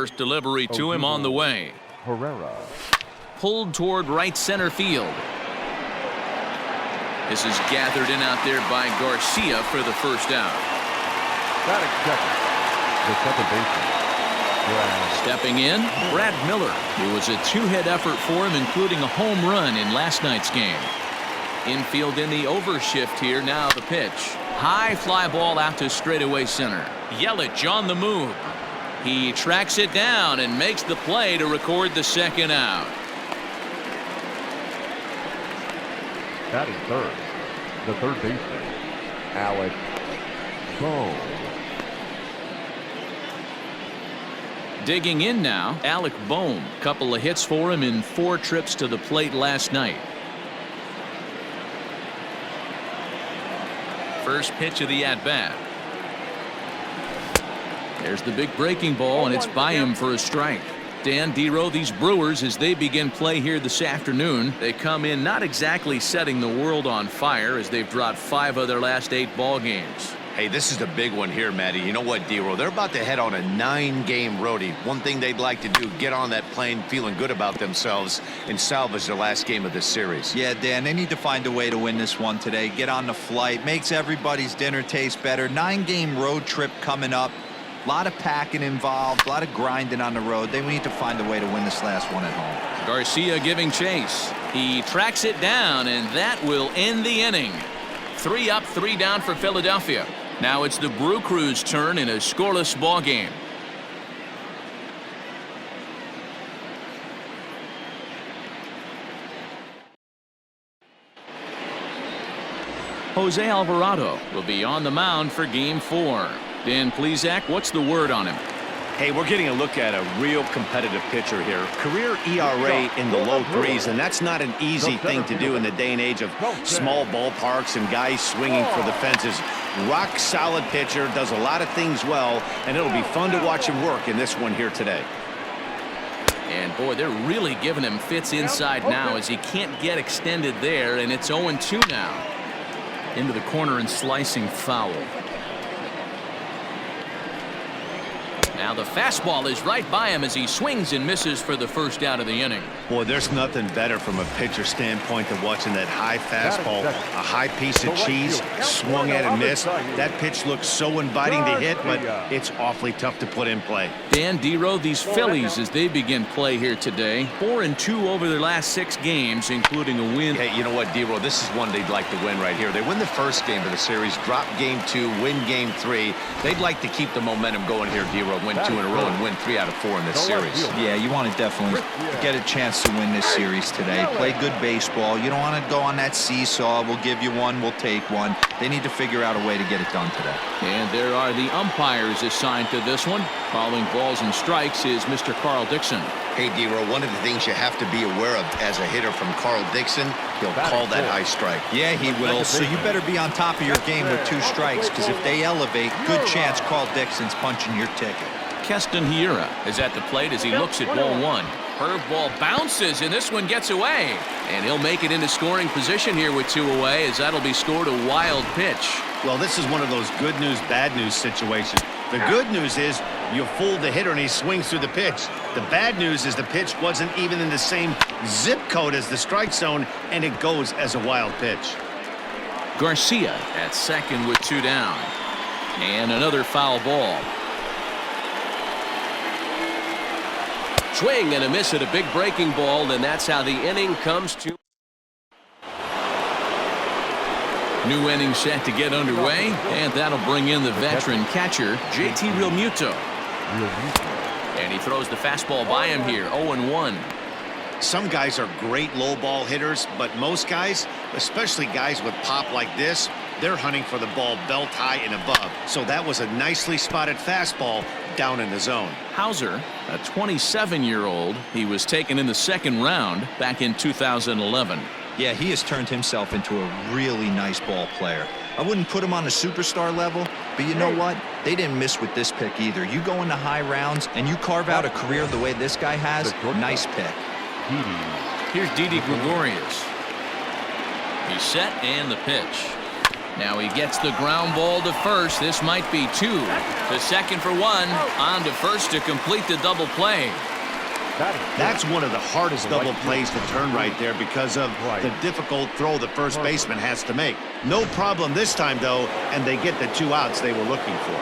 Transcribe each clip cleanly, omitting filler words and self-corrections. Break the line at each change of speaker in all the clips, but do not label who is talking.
First delivery to him on the way.
Herrera.
Pulled toward right center field. This is gathered in out there by Garcia for the first out.
Batting second. The second baseman.
Stepping in, Brad Miller, who was a two-hit effort for him, including a home run in last night's game. Infield in the overshift here. Now the pitch. High fly ball out to straightaway center. Yelich on the move. He tracks it down and makes the play to record the second out.
Batting third. The third baseman. Alex Bohm.
Digging in now, Alec Bohm. Couple of hits for him in 4 trips to the plate last night. First pitch of the at-bat. There's the big breaking ball, and it's by him for a strike. Dan Dero, these Brewers, as they begin play here this afternoon, they come in not exactly setting the world on fire, as they've dropped 5 of their last 8 ball games.
Hey, this is the big one here, Matty. You know what, Dero? They're about to head on a 9-game roadie. One thing they'd like to do, get on that plane feeling good about themselves and salvage their last game of this series.
Yeah, Dan, they need to find a way to win this one today. Get on the flight. Makes everybody's dinner taste better. 9-game road trip coming up. A lot of packing involved, a lot of grinding on the road. They need to find a way to win this last one at home.
Garcia giving chase. He tracks it down, and that will end the inning. 3 up, 3 down for Philadelphia. Now it's the Brew Crew's turn in a scoreless ball game. Jose Alvarado will be on the mound for Game 4. Dan Plesac, what's the word on him?
Hey, we're getting a look at a real competitive pitcher here. Career ERA in the low 3s, and that's not an easy thing to do in the day and age of small ballparks and guys swinging for the fences. Rock solid pitcher, does a lot of things well, and it'll be fun to watch him work in this one here today.
And boy, they're really giving him fits inside now as he can't get extended there, and it's 0-2 now. Into the corner and slicing foul. Now the fastball is right by him as he swings and misses for the first out of the inning.
Boy, there's nothing better from a pitcher standpoint than watching that high fastball, a high piece of cheese, swung at and missed. That pitch looks so inviting to hit, but it's awfully tough to put in play.
Dan Dero, these Phillies, as they begin play here today, 4-2 over their last 6 games, including a win.
Hey, you know what, Dero? This is one they'd like to win right here. They win the first game of the series, drop Game 2, win Game 3. They'd like to keep the momentum going here, Dero. Win 2 in a row and win 3 out of 4 in this series.
Yeah, you want to definitely get a chance to win this series today. Play good baseball. You don't want to go on that seesaw. We'll give you one, we'll take one. They need to figure out a way to get it done today.
And there are the umpires assigned to this one. Calling balls and strikes is Mr. Carl Dixon.
Hey, Dero, one of the things you have to be aware of as a hitter from Carl Dixon, he'll call that high strike.
Yeah, he will. So you better be on top of your game with 2 strikes, because if they elevate, good chance Carl Dixon's punching your ticket.
Keston Hiura is at the plate as he looks at ball 1. Curveball bounces, and this one gets away. And he'll make it into scoring position here with 2 away, as that'll be scored a wild pitch.
Well, this is one of those good news, bad news situations. The good news is you fooled the hitter and he swings through the pitch. The bad news is the pitch wasn't even in the same zip code as the strike zone, and it goes as a wild pitch.
Garcia at second with 2 down. And another foul ball. Swing and a miss at a big breaking ball, and that's how the inning comes to. New inning set to get underway, and that'll bring in the veteran catcher, JT Realmuto. And he throws the fastball by him here, 0-1.
Some guys are great low ball hitters, but most guys, especially guys with pop like this, they're hunting for the ball belt high and above. So that was a nicely spotted fastball down in the zone.
Hauser, a 27-year-old, he was taken in the 2nd round back in 2011.
Yeah, he has turned himself into a really nice ball player. I wouldn't put him on a superstar level, but you know what? They didn't miss with this pick either. You go into high rounds and you carve out a career the way this guy has, nice pick.
Here's Didi Gregorius. He's set, and the pitch. Now he gets the ground ball to first. This might be 2. To second for 1. On to first to complete the double play.
That's one of the hardest double plays to turn right there because of the difficult throw the first baseman has to make. No problem this time, though, and they get the 2 outs they were looking for.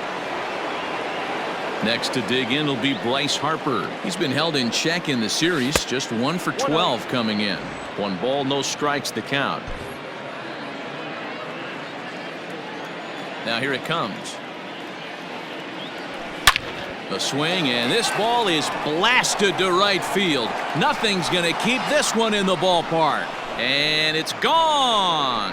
Next to dig in will be Bryce Harper. He's been held in check in the series, just 1 for 12 coming in. 1 ball, no strikes the count. Now here it comes. A swing, and this ball is blasted to right field. Nothing's going to keep this one in the ballpark. And it's gone.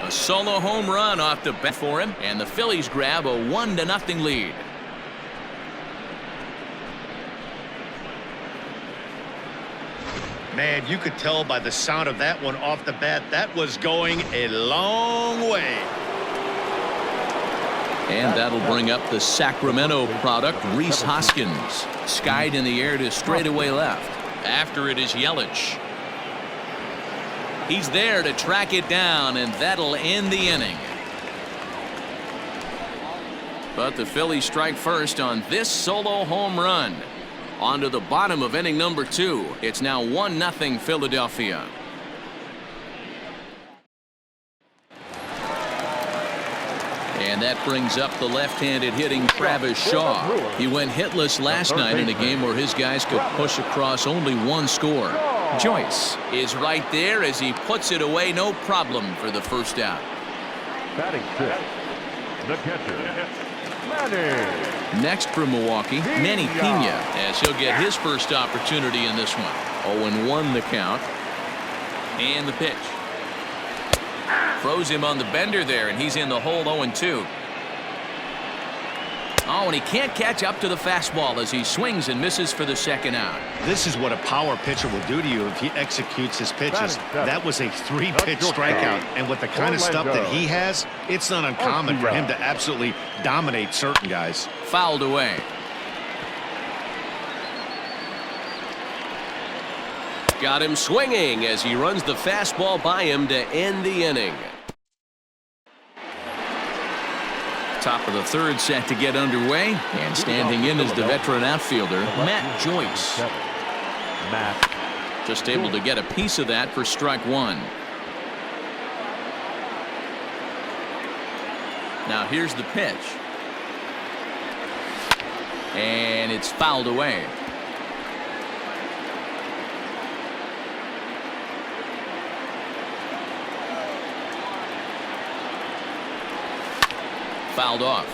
A solo home run off the bat for him, and the Phillies grab a 1-0 lead.
Man, you could tell by the sound of that one off the bat, that was going a long way.
And that'll bring up the Sacramento product, Rhys Hoskins. Skied in the air to straightaway left. After it is Yelich. He's there to track it down, and that'll end the inning. But the Phillies strike first on this solo home run. On to the bottom of inning number 2. It's now 1-0 Philadelphia. And that brings up the left-handed hitting Travis Shaw. He went hitless last night in a game where his guys could push across only 1 score. Joyce is right there as he puts it away, no problem for the first out.
Batting 6, the catcher, Manny.
Next for Milwaukee, Manny Pena, as he'll get his first opportunity in this one. 0-1 the count. And the pitch. Throws him on the bender there, and he's in the hole 0-2. Oh, and he can't catch up to the fastball as he swings and misses for the second out.
This is what a power pitcher will do to you if he executes his pitches. That was a 3-pitch strikeout, and with the kind of stuff that he has, it's not uncommon for him to absolutely dominate certain guys.
Fouled away. Got him swinging as he runs the fastball by him to end the inning. Top of the 3rd set to get underway, and standing in is the veteran outfielder Matt Joyce. Just able to get a piece of that for strike 1. Now here's the pitch, and it's fouled away. Fouled off.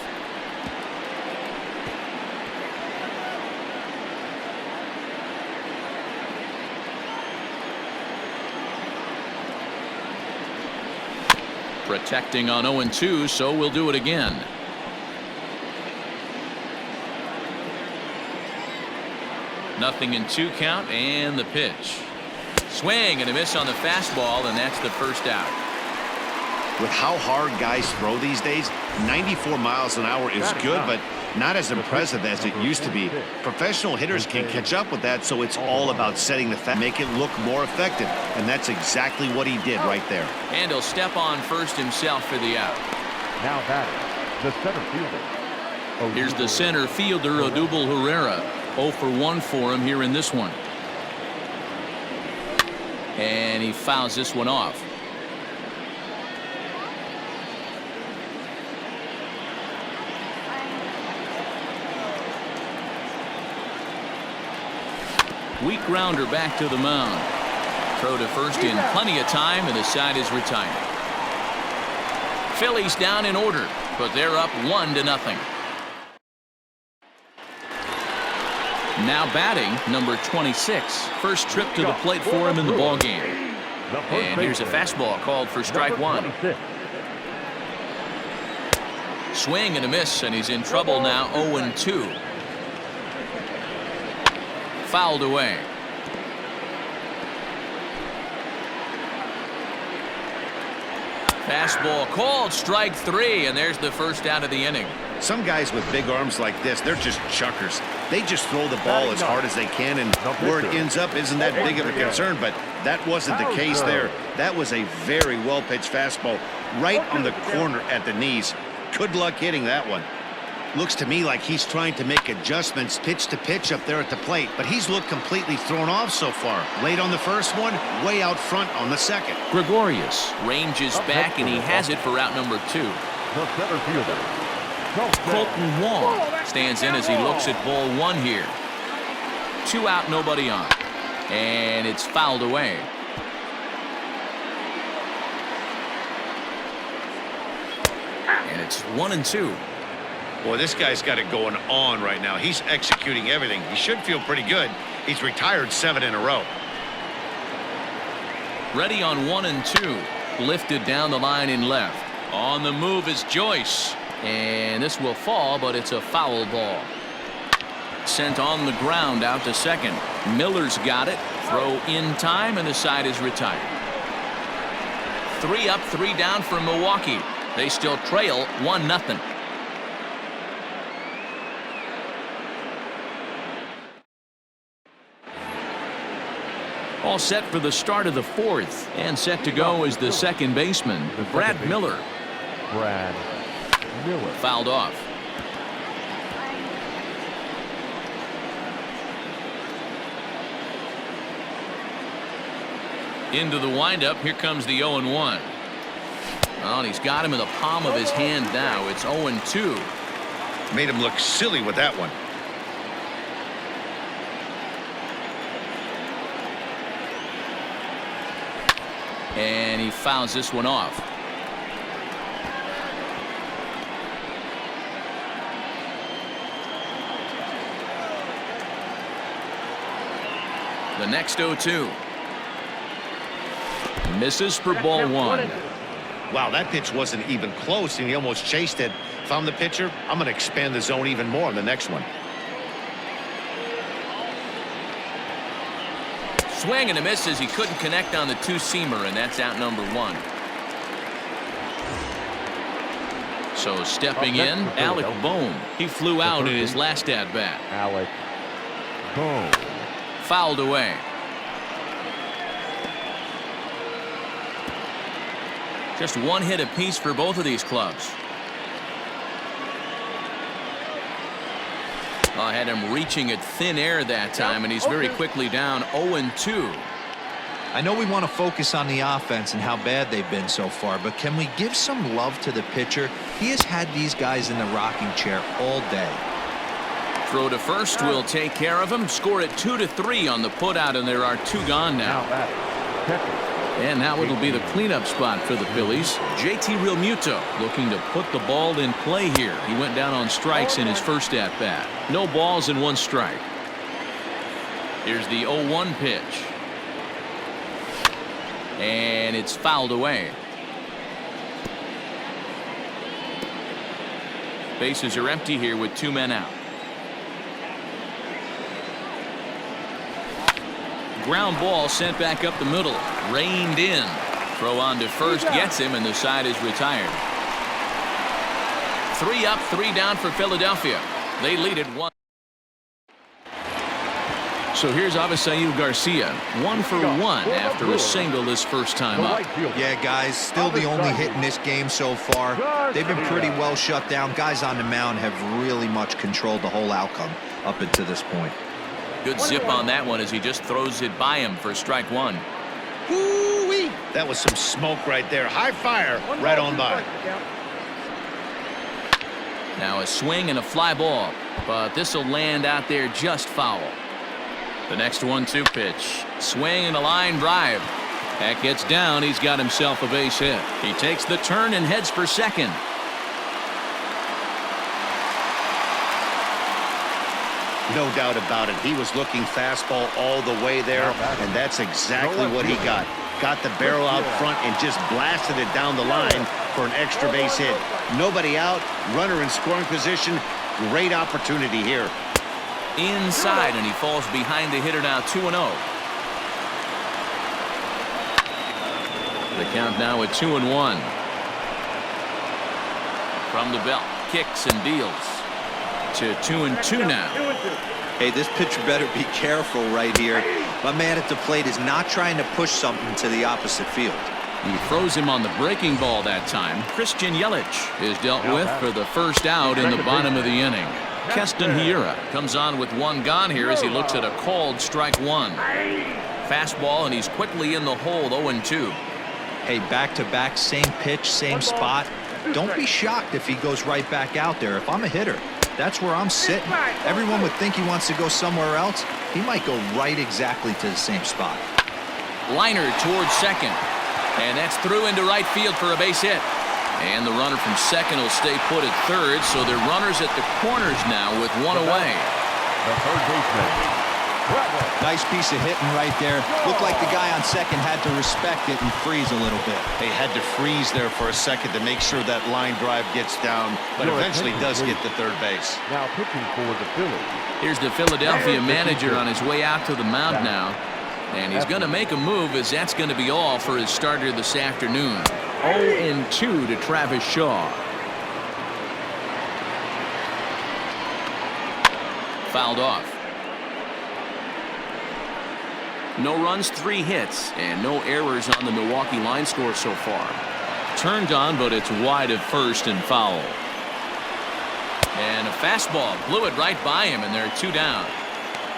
Protecting on 0-2, so we'll do it again. Nothing in 2 count, and the pitch. Swing and a miss on the fastball, and that's the first out.
With how hard guys throw these days, 94 miles an hour is good, but not as impressive as it used to be. Professional hitters can catch up with that, so it's all about setting the make it look more effective, and that's exactly what he did right there.
And he'll step on first himself for the out.
Now batting, the center fielder.
Here's the center fielder, Odubel Herrera. 0 for 1 for him here in this one. And he fouls this one off. Weak grounder back to the mound. Throw to first in plenty of time, and the side is retired. Phillies down in order, but they're up 1-0. Now batting, number 26. First trip to the plate for him in the ballgame. And here's a fastball called for strike 1. Swing and a miss, and he's in trouble now. 0-2. Fouled away. Fastball called, strike 3, and there's the first out of the inning.
Some guys with big arms like this, they're just chuckers. They just throw the ball as hard as they can, and where it ends up isn't that big of a concern, but that wasn't the case there. That was a very well-pitched fastball right on the corner at the knees. Good luck hitting that one. Looks to me like he's trying to make adjustments pitch to pitch up there at the plate, but he's looked completely thrown off so far. Late on the first one, way out front on the second.
Gregorius ranges back, and he has it for out number 2.
The center fielder,
Colton Wong stands in as he looks at ball 1 here. 2 out, nobody on. And it's fouled away. And it's 1-2.
Boy, this guy's got it going on right now. He's executing everything. He should feel pretty good. He's retired 7 in a row.
Ready on 1-2. Lifted down the line in left. On the move is Joyce. And this will fall, but it's a foul ball. Sent on the ground out to second. Miller's got it. Throw in time, and the side is retired. 3 up, 3 down for Milwaukee. They still trail 1-0. All set for the start of the 4th, and set to go is the second baseman, Brad Miller.
Brad Miller.
Fouled off. Into the windup. Here comes the 0-1. Oh, and he's got him in the palm of his hand now. It's 0-2.
Made him look silly with that one.
And he fouls this one off. The next 0-2. Misses for ball 1.
Wow, that pitch wasn't even close, and he almost chased it. If I'm the pitcher, I'm going to expand the zone even more on the next one.
Swing and a miss as he couldn't connect on the 2-seamer, and that's out number 1. So stepping in, Alec Bohm. He flew out in his last at-bat.
Alec Bohm.
Fouled away. Just 1 hit apiece for both of these clubs. I had him reaching at thin air that time, and he's very quickly down 0-2.
I know we want to focus on the offense and how bad they've been so far, but can we give some love to the pitcher? He has had these guys in the rocking chair all day.
Throw to first will take care of him. Score at 2-3 on the putout, and there are 2 gone now. And now it'll be the cleanup spot for the Phillies. JT Realmuto looking to put the ball in play here. He went down on strikes in his first at-bat. No balls and 1 strike. Here's the 0-1 pitch. And it's fouled away. Bases are empty here with 2 men out. Ground ball sent back up the middle. Reined in. Throw on to first gets him, and the side is retired. 3 up, 3 down for Philadelphia. They lead it 1. So here's Avisail Garcia, 1 for 1 after a single his first time up.
Yeah, guys, still the only hit in this game so far. They've been pretty well shut down. Guys on the mound have really much controlled the whole outcome up until this point.
Good zip on that one as he just throws it by him for strike 1.
Woo-wee! That was some smoke right there. High fire right on by.
Now a swing and a fly ball, but this will land out there just foul. The next 1-2 pitch. Swing and a line drive. That gets down. He's got himself a base hit. He takes the turn and heads for second.
No doubt about it. He was looking fastball all the way there, and that's exactly what he got. Got the barrel out front and just blasted it down the line for an extra base hit. Nobody out, runner in scoring position. Great opportunity here.
Inside, and he falls behind the hitter now 2-0. The count now at 2-1. From the belt, kicks and deals. To 2-2 now.
Hey, this pitcher better be careful right here. My man at the plate is not trying to push something to the opposite field.
He throws him on the breaking ball that time. Christian Yelich is dealt with for the first out in the bottom of the inning. Keston Hiura comes on with one gone here as he looks at a called strike one. Fastball, and he's quickly in the hole, 0-2.
Hey, back-to-back, same pitch, same spot. Don't be shocked if he goes right back out there. If I'm a hitter, that's where I'm sitting. Everyone would think he wants to go somewhere else. He might go right exactly to the same spot.
Liner towards second. And that's through into right field for a base hit. And the runner from second will stay put at third, so they're runners at the corners now with one away.
The third baseman.
Nice piece of hitting right there. Looked like the guy on second had to respect it and freeze a little bit.
They had to freeze there for a second to make sure that line drive gets down, but eventually does get to third base.
Now pitching for the Phillies.
Here's the Philadelphia manager on his way out to the mound now. And he's going to make a move, as that's going to be all for his starter this afternoon. 0-2 to Travis Shaw. Fouled off. No runs, 3 hits, and no errors on the Milwaukee line score so far. Turned on, but it's wide of first and foul. And a fastball blew it right by him, and they're 2 down.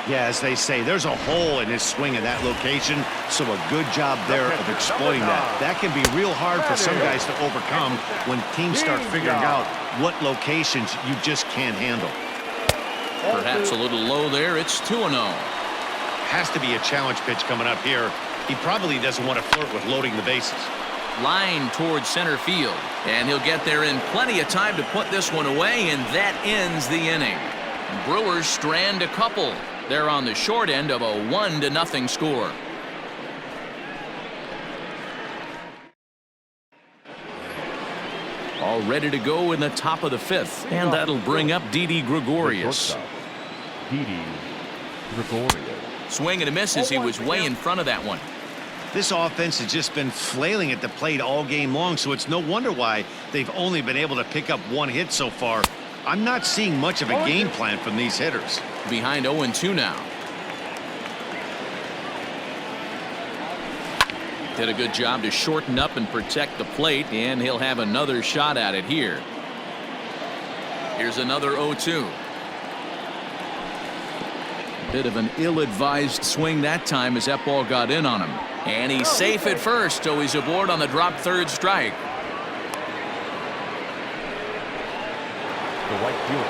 Yeah, as they say, there's a hole in his swing in that location, so a good job there of exploiting that. That can be real hard for some guys to overcome when teams start figuring out what locations you just can't handle.
Perhaps a little low there. It's 2-0.
Has to be a challenge pitch coming up here. He probably doesn't want to flirt with loading the bases.
Line towards center field, and he'll get there in plenty of time to put this one away, and that ends the inning. Brewers strand a couple. They're on the short end of a 1-0 score. All ready to go in the top of the 5th, and that'll bring up Didi Gregorius.
Didi Gregorius.
Swing and a miss as he was way in front of that one.
This offense has just been flailing at the plate all game long, so it's no wonder why they've only been able to pick up 1 hit so far. I'm not seeing much of a game plan from these hitters.
Behind 0-2 now. Did a good job to shorten up and protect the plate, and he'll have another shot at it here. Here's another 0-2. Bit of an ill-advised swing that time as that ball got in on him. And he's safe at first, so he's aboard on the drop third strike.
The right fielder,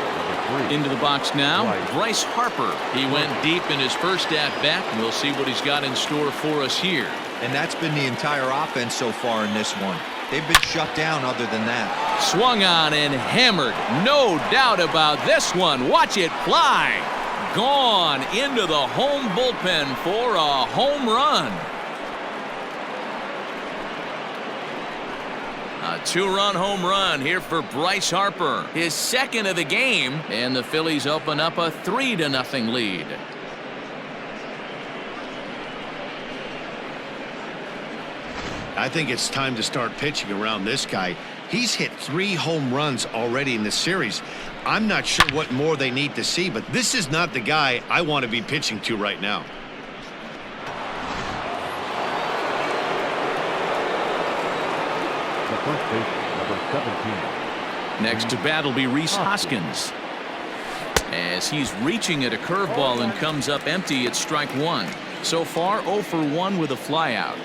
number 3.
Into the box now, Bryce Harper. He went deep in his first at-bat, and we'll see what he's got in store for us here.
And that's been the entire offense so far in this one. They've been shut down other than that.
Swung on and hammered. No doubt about this one. Watch it fly. Gone into the home bullpen for a home run. A 2-run home run here for Bryce Harper. His second of the game, and the Phillies open up a 3-0 lead.
I think it's time to start pitching around this guy. He's hit 3 home runs already in this series. I'm not sure what more they need to see, but this is not the guy I want to be pitching to right now.
The first baseman, number 17.
Next to bat will be Rhys Hoskins, as he's reaching at a curveball and comes up empty at strike 1. So far 0 for 1 with a flyout.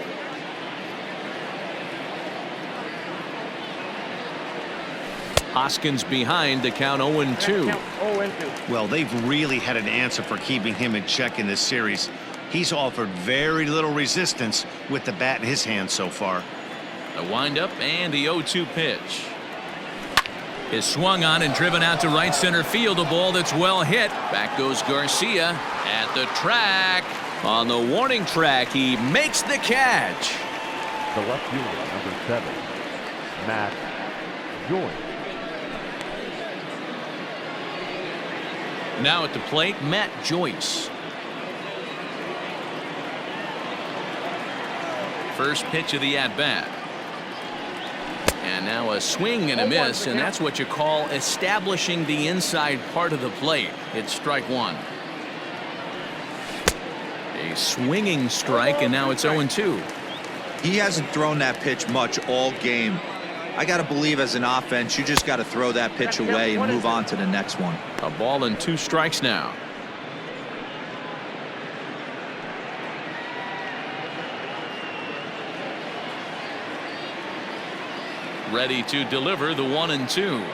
Hoskins behind to count 0-2.
Well, they've really had an answer for keeping him in check in this series. He's offered very little resistance with the bat in his hand so far.
A windup and the 0-2 pitch is swung on and driven out to right center field. A ball that's well hit. Back goes Garcia at the track. On the warning track, he makes the catch.
The left fielder, number 7, Matt Joyce.
Now at the plate, Matt Joyce. First pitch of the at-bat. And Now a swing and a miss, and that's what you call establishing the inside part of the plate. It's strike one. A swinging strike, and now it's 0-2.
He hasn't thrown that pitch much all game. I got to believe as an offense, you just got to throw that pitch away and move on to the next one.
A ball and 2 strikes now. Ready to deliver the 1-2.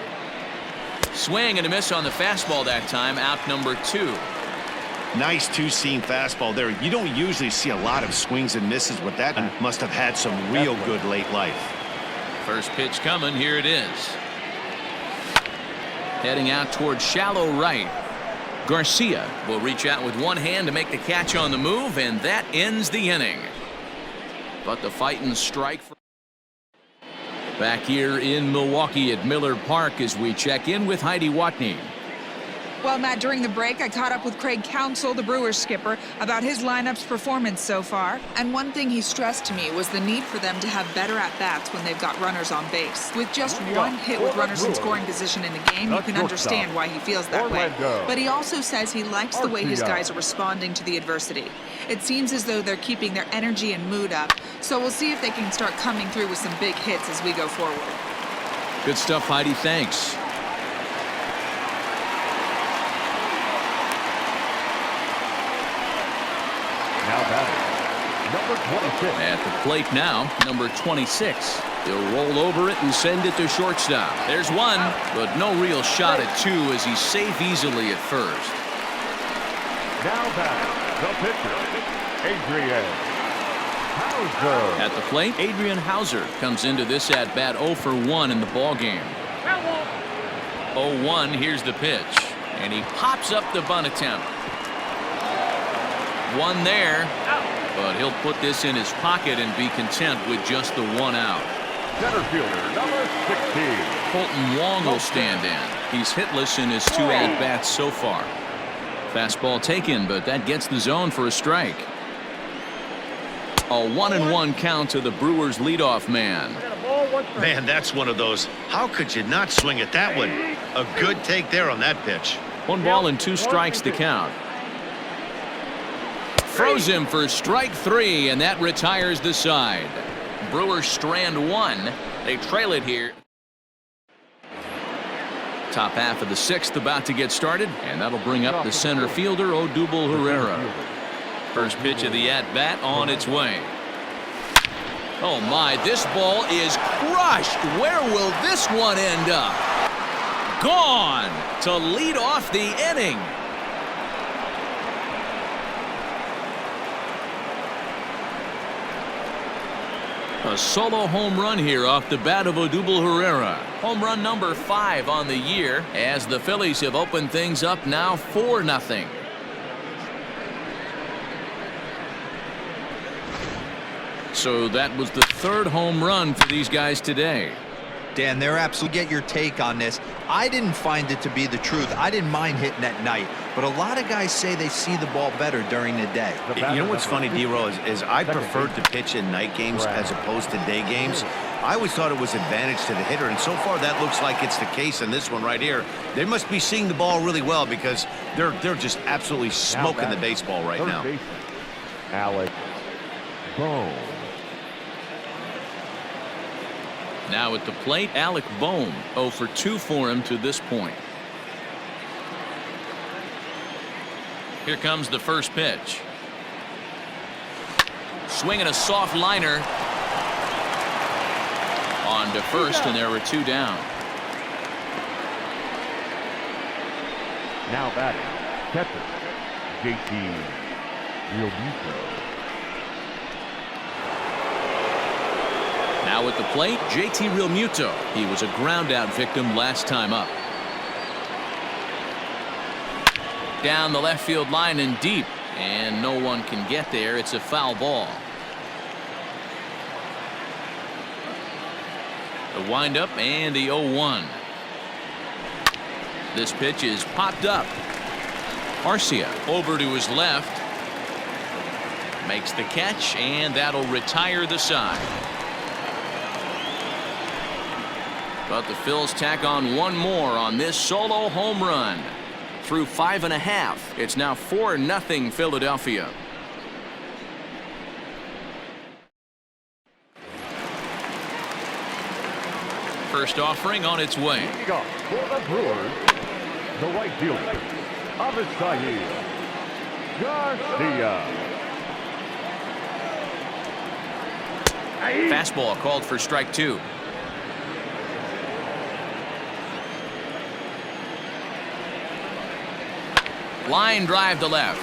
Swing and a miss on the fastball that time. Out number 2.
Nice two-seam fastball there. You don't usually see a lot of swings and misses with that. And must have had some real good late life.
First pitch coming. Here it is. Heading out towards shallow right. Garcia will reach out with one hand to make the catch on the move, and that ends the inning. But the fighting strike for back here in Milwaukee at Miller Park as we check in with Heidi Watney.
Well, Matt, during the break, I caught up with Craig Counsell, the Brewers skipper, about his lineup's performance so far. And one thing he stressed to me was the need for them to have better at-bats when they've got runners on base. With just one hit with runners in scoring position in the game, you can understand why he feels that way. But he also says he likes the way his guys are responding to the adversity. It seems as though they're keeping their energy and mood up. So we'll see if they can start coming through with some big hits as we go forward.
Good stuff, Heidi. Thanks.
Now batting, number 26.
At the plate now, number 26. He'll roll over it and send it to shortstop. There's one, but no real shot at 2 as he's safe easily at first.
Now batting, the pitcher, Adrian Hauser.
At the plate, Adrian Hauser comes into this at-bat 0 for 1 in the ballgame. 0-1, here's the pitch. And he pops up the bunt attempt. One there, but he'll put this in his pocket and be content with just the 1 out.
Center fielder, number 16.
Colton Wong will stand in. He's hitless in his 2 at-bats so far. Fastball taken, but that gets the zone for a strike. A 1-1 count to the Brewers leadoff man.
Man, that's one of those. How could you not swing at that one? A good take there on that pitch.
1 ball and 2 strikes to count. Throws him for strike 3, and that retires the side. Brewers strand 1. They trail it here. Top half of the 6th about to get started, and that'll bring up the center fielder, Odubel Herrera. First pitch of the at-bat on its way. Oh my, this ball is crushed. Where will this one end up? Gone to lead off the inning. A solo home run here off the bat of Odubel Herrera. Home run number 5 on the year as the Phillies have opened things up now 4-0. So that was the 3rd home run for these guys today.
Dan, they're absolutely get your take on this. I didn't find it to be the truth. I didn't mind hitting at night, but a lot of guys say they see the ball better during the day.
You know what's funny, D-Roll, is I preferred to pitch in night games as opposed to day games. I always thought it was advantage to the hitter, and so far that looks like it's the case in this one right here. They must be seeing the ball really well because they're just absolutely smoking the baseball right now.
Alec Bohm.
Now at the plate, Alec Bohm, 0 for 2 for him to this point. Here comes the first pitch. Swinging a soft liner. On to first, and there were 2 down.
Now batting, catcher, JT Realmuto.
Now at the plate, JT Realmuto. He was a ground-out victim last time up. Down the left field line and deep, and no one can get there. It's a foul ball. The windup and the 0-1. This pitch is popped up. Garcia over to his left. Makes the catch, and that'll retire the side. But the Phils tack on one more on this solo home run. Through 5.5, it's now 4-0 Philadelphia. First offering on its way.
Leading off for the Brewers, the right fielder, Avisail Garcia.
Fastball called for strike 2. Line drive to left.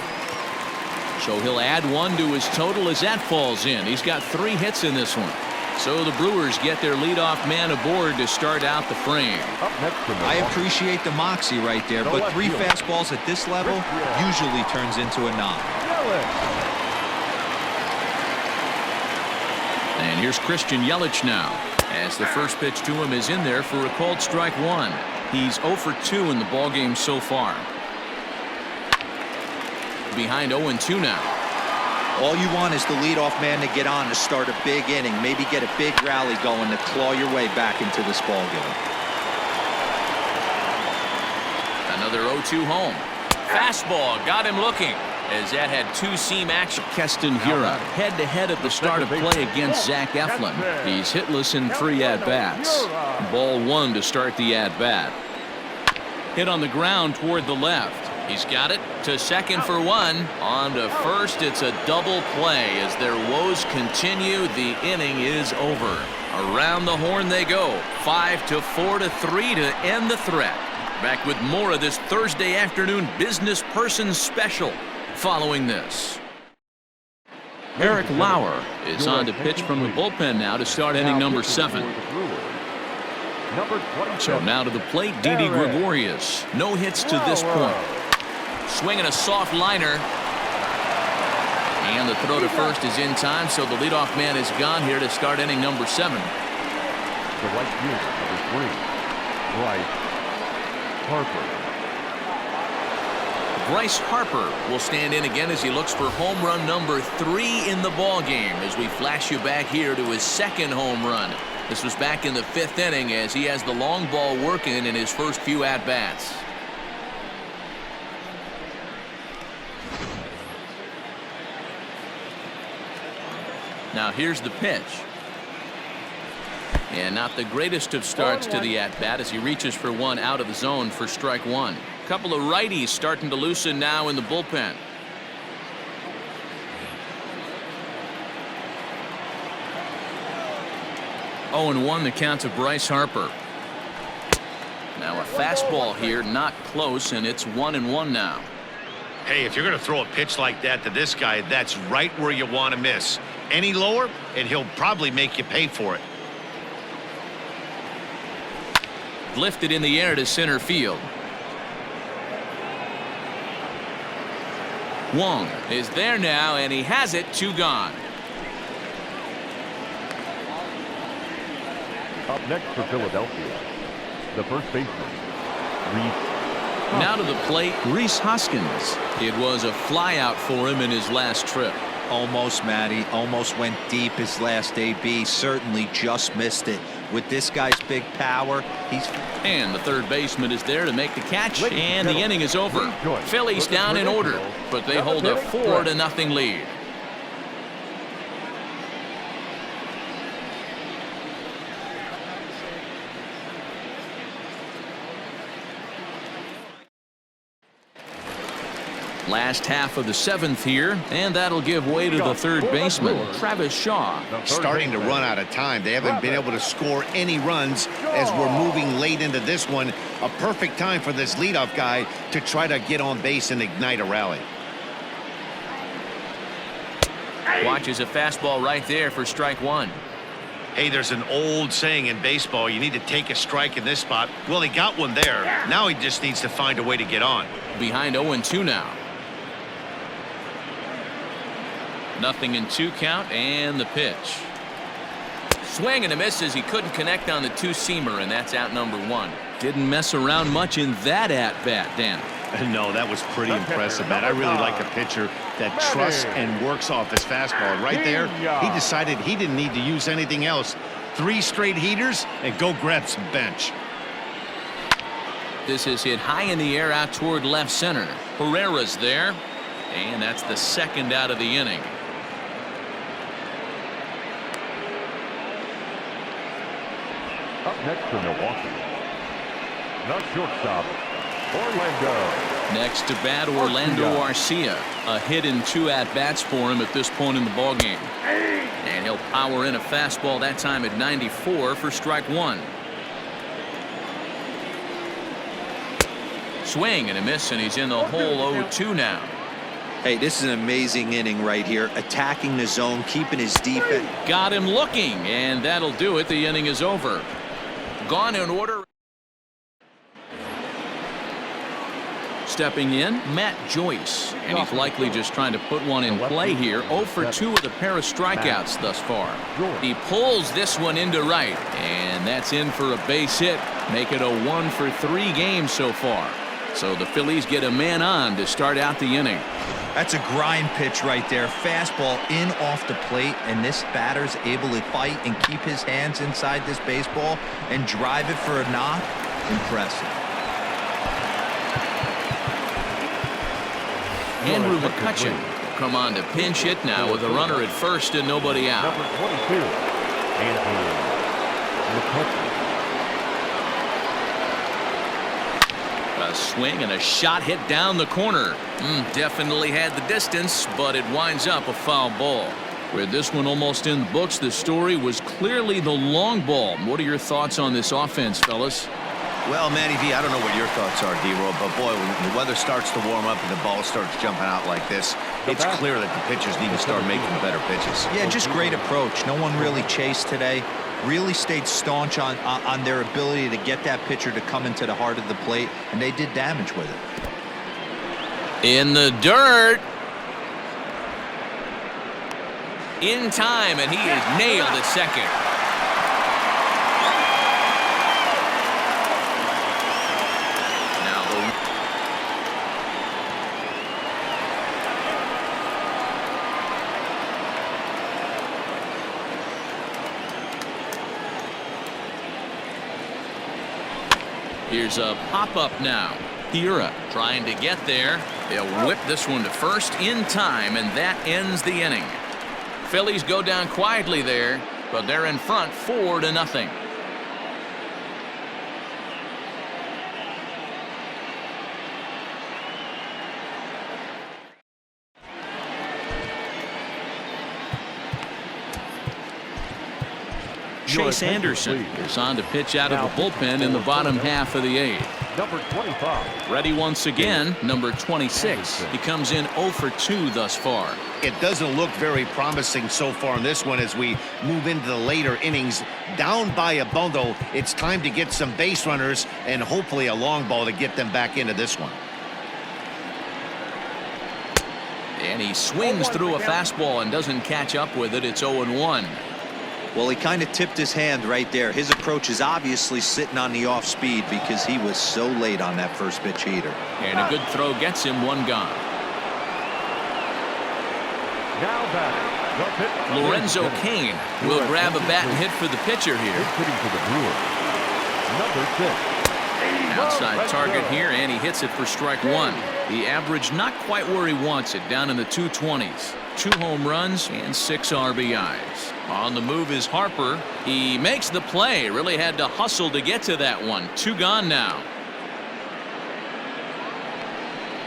So he'll add 1 to his total as that falls in. He's got 3 hits in this one. So the Brewers get their leadoff man aboard to start out the frame.
Up next from
I appreciate the moxie right there, but 3 fastballs at this level usually turns into a knock.
And here's Christian Yelich now, as the first pitch to him is in there for a called strike 1. He's 0 for 2 in the ballgame so far. Behind 0-2 now.
All you want is the leadoff man to get on to start a big inning, maybe get a big rally going to claw your way back into this ball game.
Another 0-2 home. Fastball got him looking, as that had 2-seam action. Keston Hiura head-to-head at the start of play against Zach Eflin. He's hitless in 3 at-bats. Ball 1 to start the at-bat. Hit on the ground toward the left. He's got it to second for 1. On to first, it's a double play. As their woes continue, the inning is over. Around the horn they go. 5-4-3 to end the threat. Back with more of this Thursday afternoon business person special following this. Eric Lauer is on to pitch from the bullpen now to start inning number 7. So now to the plate, Didi Gregorius. No hits to this point. Swinging a soft liner. And the throw to first is in time, so the leadoff man is gone here to start inning number 7.
The right fielder, number 3, Bryce Harper.
Bryce Harper will stand in again as he looks for home run number 3 in the ball game, as we flash you back here to his 2nd home run. This was back in the 5th inning, as he has the long ball working in his first few at-bats. Now here's the pitch. And not the greatest of starts to the at-bat as he reaches for 1 out of the zone for strike 1. Couple of righties starting to loosen now in the bullpen. Oh, and 1 the count to Bryce Harper. Now a fastball here, not close, and it's 1-1 now.
Hey, if you're going to throw a pitch like that to this guy, that's right where you want to miss. Any lower, and he'll probably make you pay for it.
Lifted in the air to center field. Wong is there now, and he has it. 2 gone.
Up next for Philadelphia, the first baseman, Reese.
Now to the plate, Rhys Hoskins. It was a flyout for him in his last trip.
Almost, Matty. Almost went deep his last AB. Certainly just missed it. With this guy's big power, he's...
And the third baseman is there to make the catch, and the inning is over. Phillies down in order, but they hold a 4-0 lead. Last half of the 7th here, and that'll give way to the third baseman, Travis Shaw.
Starting to run out of time. They haven't been able to score any runs as we're moving late into this one. A perfect time for this leadoff guy to try to get on base and ignite a rally.
Watches a fastball right there for strike 1.
Hey, there's an old saying in baseball, you need to take a strike in this spot. Well, he got one there. Now he just needs to find a way to get on.
Behind 0-2 now. 0-2 count, and the pitch. Swing and a miss as he couldn't connect on the 2-seamer, and that's out number 1. Didn't mess around much in that at-bat, Dan.
No, that was pretty impressive, man. I really like a pitcher that trusts and works off his fastball. Right there, he decided he didn't need to use anything else. 3 straight heaters and go grab some bench.
This is hit high in the air out toward left center. Herrera's there, and that's the second out of the inning.
Up next for Milwaukee, the shortstop, Orlando.
Next to bat, Orlando Arcia. A hit in 2 at-bats for him at this point in the ballgame. And he'll power in a fastball that time at 94 for strike 1. Swing and a miss, and he's in the hole 0-2 now.
Hey, this is an amazing inning right here. Attacking the zone, keeping his defense.
Got him looking, and that'll do it. The inning is over. Gone in order. Stepping in, Matt Joyce, and he's likely just trying to put one in play here. 0 for 2 with a pair of strikeouts thus far. He pulls this one into right, and that's in for a base hit. Make it a 1 for 3 game so far. So the Phillies get a man on to start out the inning.
That's a grind pitch right there. Fastball in off the plate, and this batter's able to fight and keep his hands inside this baseball and drive it for a knock. Impressive.
Andrew McCutcheon will come on to pinch hit now with a runner at first and nobody out.
Number 22, Andrew McCutcheon.
A swing and a shot hit down the corner. Definitely had the distance, but it winds up a foul ball. With this one almost in the books, the story was clearly the long ball. What are your thoughts on this offense, fellas?
Well, Manny V, I don't know what your thoughts are, D-Roll, but boy, when the weather starts to warm up and the ball starts jumping out like this, it's clear that the pitchers need to start making better pitches.
Yeah, just great approach. No one really chased today. Really stayed staunch on their ability to get that pitcher to come into the heart of the plate, and they did damage with it.
In the dirt. In time, and he is nailed at second. Here's a pop-up now. Hira trying to get there. They'll whip this one to first in time, and that ends the inning. Phillies go down quietly there, but they're in front 4-0. Chase Anderson is on to pitch out of the bullpen in the bottom half of the 8th.
Number 25.
Ready once again, number 26. He comes in 0 for 2 thus far.
It doesn't look very promising so far in this one as we move into the later innings. Down by a bundle, it's time to get some base runners and hopefully a long ball to get them back into this one.
And he swings through a fastball and doesn't catch up with it. It's 0-1.
Well, he kind of tipped his hand right there. His approach is obviously sitting on the off speed because he was so late on that first pitch heater.
And a good throw gets him 1 gone.
Now batting,
Lorenzo Cain will grab a bat and hit for the pitcher here.
hitting for the Brewers. Number 6.
Outside target here, and he hits it for strike 1. The average not quite where he wants it, down in the 220s. 2 home runs and 6 RBIs. On the move is Harper. He makes the play. Really had to hustle to get to that one. 2 gone now.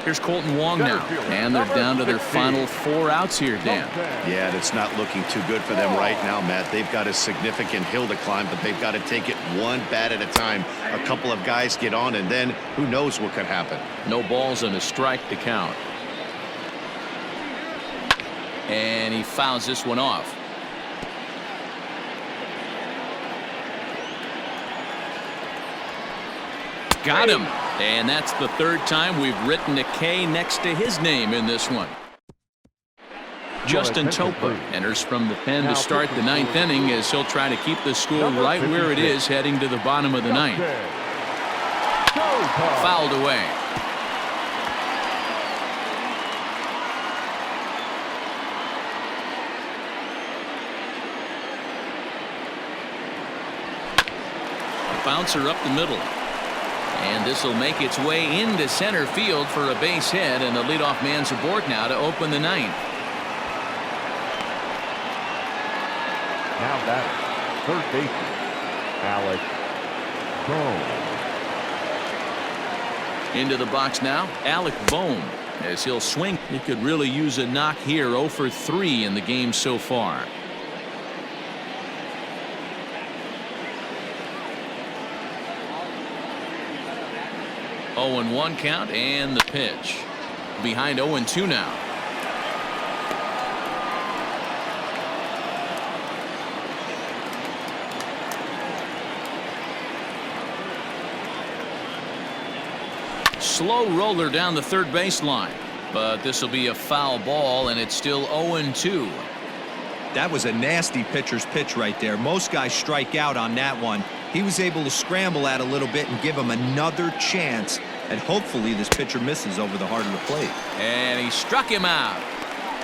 Here's Colton Wong now. And they're down to their final 4 outs here, Dan.
Yeah, that's not looking too good for them right now, Matt. They've got a significant hill to climb, but they've got to take it one bat at a time. A couple of guys get on, and then who knows what could happen.
No balls and a strike to count. And he fouls this one off. Got him. And that's the 3rd time we've written a K next to his name in this one. Justin Topa enters from the pen to start the 9th inning as he'll try to keep the score right where it is heading to the bottom of the 9th. Fouled away. bouncer up the middle. And this will make its way into center field for a base hit, and the leadoff man's aboard now to open the ninth.
Now batting, third baseman, Alex Bohm.
Into the box now, Alec Bohm, as he'll swing. He could really use a knock here. 0 for 3 in the game so far. Oh, and 1 count, and the pitch. Behind 0-2 now. Slow roller down the third baseline, but this will be a foul ball, and it's still 0-2.
That was a nasty pitcher's pitch right there. Most guys strike out on that one. He was able to scramble at a little bit and give him another chance, and hopefully this pitcher misses over the heart of the plate.
And he struck him out.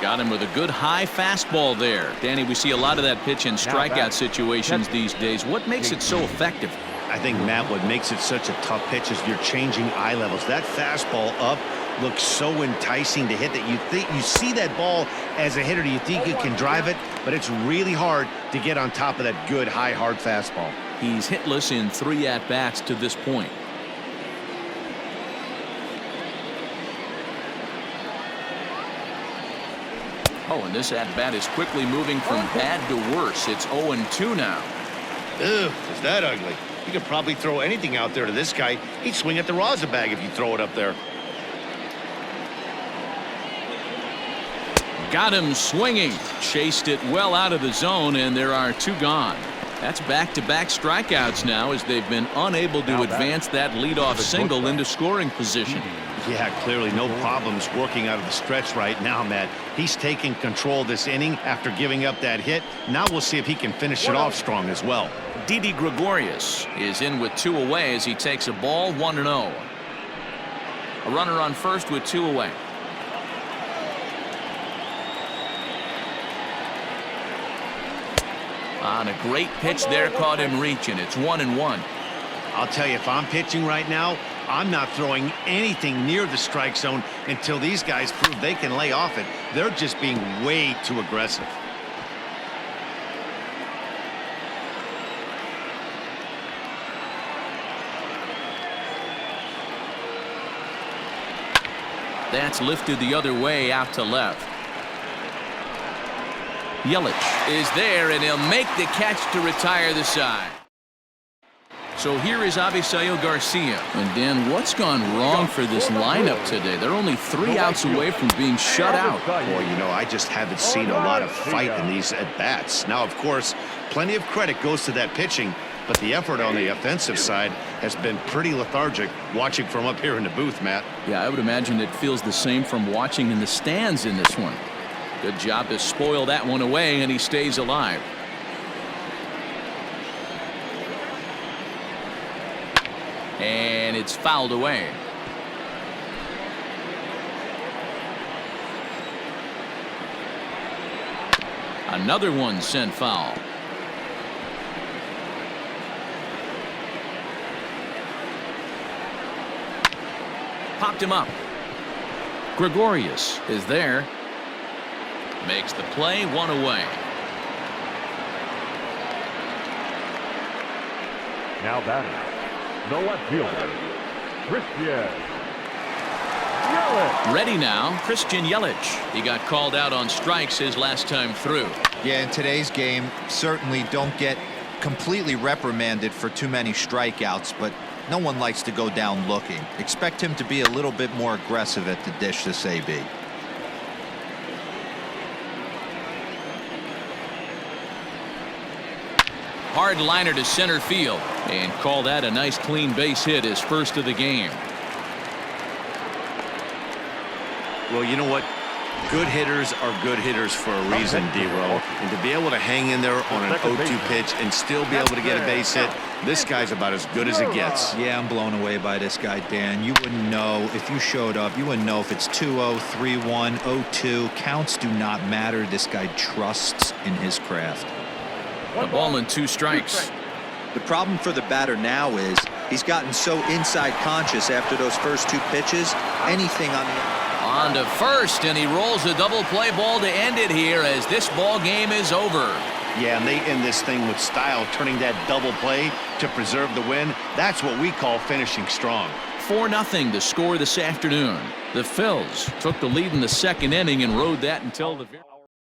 Got him with a good high fastball there. Danny, we see a lot of that pitch in strikeout situations these days. What makes it so effective?
I think, Matt, what makes it such a tough pitch is you're changing eye levels. That fastball up looks so enticing to hit that you see that ball as a hitter. You think you can drive it, but it's really hard to get on top of that good high hard fastball.
He's hitless in 3 at-bats to this point. Oh, and this at-bat is quickly moving from bad to worse. It's 0-2 now.
Ugh, is that ugly? You could probably throw anything out there to this guy. He'd swing at the rosin bag if you throw it up there.
Got him swinging. Chased it well out of the zone, and there are 2 gone. That's back-to-back strikeouts now, as they've been unable to advance that leadoff single into scoring position.
Yeah, clearly no problems working out of the stretch right now, Matt. He's taking control of this inning after giving up that hit. Now we'll see if he can finish it off strong as well.
Didi Gregorius is in with 2 away as he takes a ball 1-0. A runner on first with 2 away. On a great pitch there, caught him reaching. It's 1-1.
I'll tell you, if I'm pitching right now, I'm not throwing anything near the strike zone until these guys prove they can lay off it. They're just being way too aggressive.
That's lifted the other way out to left. Yelich is there, and he'll make the catch to retire the side. So here is Avisail Garcia. And Dan, what's gone wrong for this lineup today? They're only 3 outs away from being shut out.
Boy, you know, I just haven't seen a lot of fight in these at-bats. Now, of course, plenty of credit goes to that pitching, but the effort on the offensive side has been pretty lethargic watching from up here in the booth, Matt.
Yeah, I would imagine it feels the same from watching in the stands in this one. Good job to spoil that one away, and he stays alive. And it's fouled away. Another one sent foul. Popped him up. Gregorius is there. Makes the play, 1 away.
Now batting, the left fielder, Christian Yelich.
Ready now, Christian Yelich. He got called out on strikes his last time through.
Yeah, in today's game, certainly don't get completely reprimanded for too many strikeouts, but no one likes to go down looking. Expect him to be a little bit more aggressive at the dish this AB.
Hard liner to center field, and call that a nice clean base hit, his first of the game.
Well, you know what? Good hitters are good hitters for a reason, D-Roll. And to be able to hang in there on an 0-2 pitch and still be able to get a base hit, this guy's about as good as it gets.
Yeah, I'm blown away by this guy, Dan. You wouldn't know if you showed up. You wouldn't know if it's 2-0, 3-1, 0-2. Counts do not matter. This guy trusts in his craft.
A ball and 2 strikes.
The problem for the batter now is he's gotten so inside conscious after those first 2 pitches. Anything
on to first, and he rolls a double play ball to end it here as this ball game is over.
Yeah, and they end this thing with style, turning that double play to preserve the win. That's what we call finishing strong.
4-0 the score this afternoon. The Phils took the lead in the second inning and rode that until the